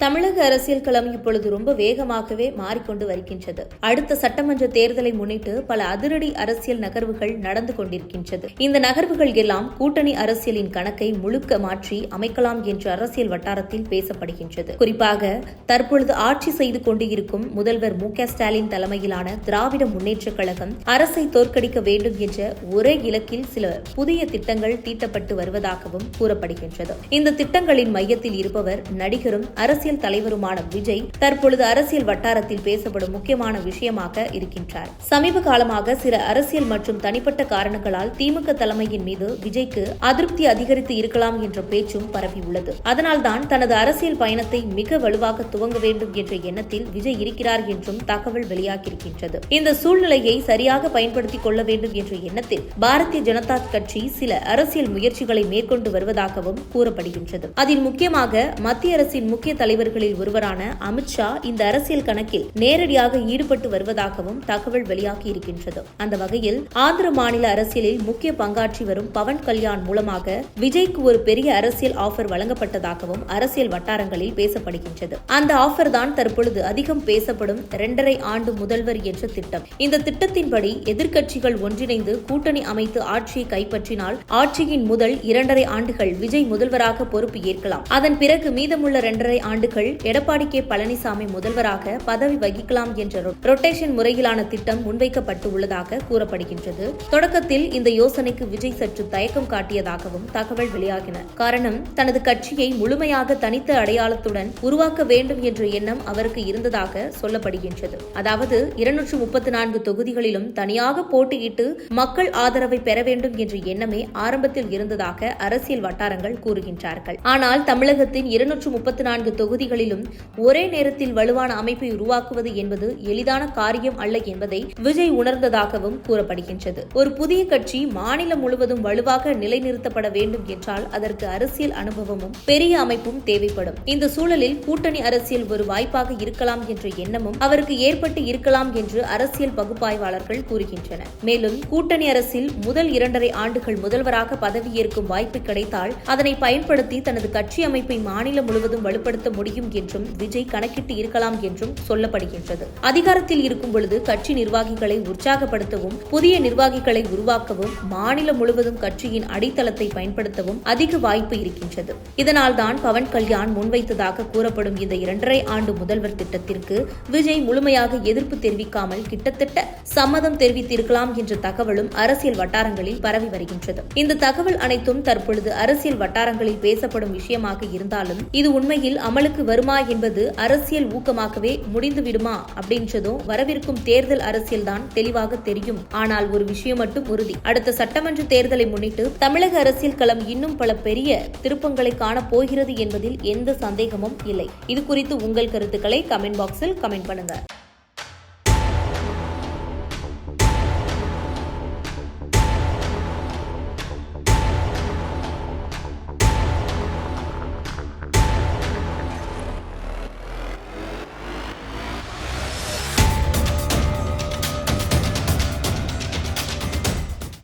தமிழக அரசியல் களம் இப்பொழுது ரொம்ப வேகமாகவே மாறிக்கொண்டு வருகின்றது. அடுத்த சட்டமன்ற தேர்தலை முன்னிட்டு பல அதிரடி அரசியல் நகர்வுகள் நடந்து கொண்டிருக்கின்றது. இந்த நகர்வுகள் எல்லாம் கூட்டணி அரசியலின் கணக்கை முழுக்க மாற்றி அமைக்கலாம் என்று அரசியல் வட்டாரத்தில் பேசப்படுகின்றது. குறிப்பாக தற்பொழுது ஆட்சி செய்து கொண்டு இருக்கும் முதல்வர் மு.க.ஸ்டாலின் தலைமையிலான திராவிட முன்னேற்றக் கழகம் அரசை தோற்கடிக்க வேண்டும் என்ற ஒரே இலக்கில் சில புதிய திட்டங்கள் தீட்டப்பட்டு வருவதாகவும் கூறப்படுகின்றது. இந்த திட்டங்களின் மையத்தில் இருப்பவர் நடிகரும் அரசியல் தலைவருமான விஜய் தற்பொழுது அரசியல் வட்டாரத்தில் பேசப்படும் முக்கியமான விஷயமாக இருக்கின்றார். சமீப காலமாக சில அரசியல் மற்றும் தனிப்பட்ட காரணங்களால் திமுக தலைமையின் மீது விஜய்க்கு அதிருப்தி அதிகரித்து இருக்கலாம் என்ற பேச்சும் பரவியுள்ளது. அதனால்தான் தனது அரசியல் பயணத்தை மிக வலுவாக துவங்க வேண்டும் என்ற எண்ணத்தில் விஜய் இருக்கிறார் என்றும் தகவல் வெளியாகியிருக்கின்றது. இந்த சூழ்நிலையை சரியாக பயன்படுத்திக் கொள்ள வேண்டும் என்ற எண்ணத்தில் பாரதிய ஜனதா கட்சி சில அரசியல் முயற்சிகளை மேற்கொண்டு வருவதாகவும் கூறப்படுகின்றது. அதில் முக்கியமாக மத்திய அரசின் முக்கிய தலைவர்களில் ஒருவரான அமித்ஷா இந்த அரசியல் கணக்கில் நேரடியாக ஈடுபட்டு வருவதாகவும் தகவல் வெளியாகி இருக்கின்றது. அந்த வகையில் ஆந்திர மாநில அரசியலில் முக்கிய பங்காற்றி வரும் பவன் கல்யாண் மூலமாக விஜய்க்கு ஒரு பெரிய அரசியல் ஆஃபர் வழங்கப்பட்டதாகவும் அரசியல் வட்டாரங்களில் பேசப்படுகின்றது. அந்த ஆஃபர் தான் தற்பொழுது அதிகம் பேசப்படும் 2.5 ஆண்டு முதல்வர் என்ற திட்டம். இந்த திட்டத்தின்படி எதிர்க்கட்சிகள் ஒன்றிணைந்து கூட்டணி அமைத்து ஆட்சியை கைப்பற்றினால் ஆட்சியின் முதல் 2.5 ஆண்டுகள் விஜய் முதல்வராக பொறுப்பு ஏற்கலாம். அதன் பிறகு மீதமுள்ள 2.5 ஆண்டுகள் எடப்பாடி கே பழனிசாமி முதல்வராக பதவி வகிக்கலாம் என்ற ரொட்டேஷன் முறையிலான திட்டம் முன்வைக்கப்பட்டு உள்ளதாக கூறப்படுகின்றது. தொடக்கத்தில் இந்த யோசனைக்கு விஜய் சற்று தயக்கம் காட்டியதாகவும் தகவல் வெளியாகின. காரணம், தனது கட்சியை முழுமையாக தனித்த அடையாளத்துடன் உருவாக்க வேண்டும் என்ற எண்ணம் அவருக்கு இருந்ததாக சொல்லப்படுகின்றது. அதாவது 234 தொகுதிகளிலும் தனியாக போட்டியிட்டு மக்கள் ஆதரவை பெற வேண்டும் என்ற எண்ணமே ஆரம்பத்தில் இருந்ததாக அரசியல் வட்டாரங்கள் கூறுகின்றார்கள். ஆனால் தமிழகத்தின் 234 தொகுதிகளிலும் ஒரே நேரத்தில் வலுவான அமைப்பை உருவாக்குவது என்பது எளிதான காரியம் அல்ல என்பதை விஜய் உணர்ந்ததாகவும் கூறப்படுகின்றது. ஒரு புதிய கட்சி மாநிலம் முழுவதும் வலுவாக நிலைநிறுத்தப்பட வேண்டும் என்றால் அதற்கு அரசியல் அனுபவமும் பெரிய அமைப்பும் தேவைப்படும். இந்த சூழலில் கூட்டணி அரசியல் ஒரு வாய்ப்பாக இருக்கலாம் என்ற எண்ணமும் அவருக்கு ஏற்பட்டு இருக்கலாம் என்று அரசியல் பகுப்பாய்வாளர்கள் கூறுகின்றனர். மேலும் கூட்டணி அரசில் முதல் 2.5 ஆண்டுகள் முதல்வராக பதவியேற்கும் வாய்ப்பு கிடைத்தால் அதனை பயன்படுத்தி தனது கட்சி அமைப்பை மாநிலம் முழுவதும் வலுப்படுத்த முடியும் என்றும் விஜய் கணக்கிட்டு இருக்கலாம் என்றும் சொல்லப்படுகின்றது. அதிகாரத்தில் இருக்கும் பொழுது கட்சி நிர்வாகிகளை உற்சாகப்படுத்தவும் புதிய நிர்வாகிகளை உருவாக்கவும் மாநிலம் முழுவதும் கட்சியின் அடித்தளத்தை பயன்படுத்தவும் அதிக வாய்ப்பு இருக்கின்றது. இதனால் தான் பவன் கல்யாண் முன்வைத்ததாக கூறப்படும் இந்த 2.5 ஆண்டு முதல்வர் திட்டத்திற்கு விஜய் முழுமையாக எதிர்ப்பு தெரிவிக்காமல் கிட்டத்தட்ட சம்மதம் தெரிவித்திருக்கலாம் என்ற தகவலும் அரசியல் வட்டாரங்களில் பரவி வருகின்றது. இந்த தகவல் அனைத்தும் தற்பொழுது அரசியல் வட்டாரங்களில் பேசப்படும் விஷயமாக இருந்தாலும் இது உண்மையில் அமலுக்கு வருமா என்பது அரசியல் ஊக்கமாகவே முடிந்து விடுமா அப்படின்றதும் வரவிருக்கும் தேர்தல் அரசியல் தான் தெளிவாக தெரியும். ஆனால் ஒரு விஷயம் மட்டும் உறுதி, அடுத்த சட்டமன்ற தேர்தலை முன்னிட்டு தமிழக அரசியல் களம் இன்னும் பல பெரிய திருப்பங்களை காண போகிறது என்பதில் எந்த சந்தேகமும் இல்லை. இது குறித்து உங்கள் கருத்துக்களை கமெண்ட் பாக்ஸில் கமெண்ட் பண்ணுங்க.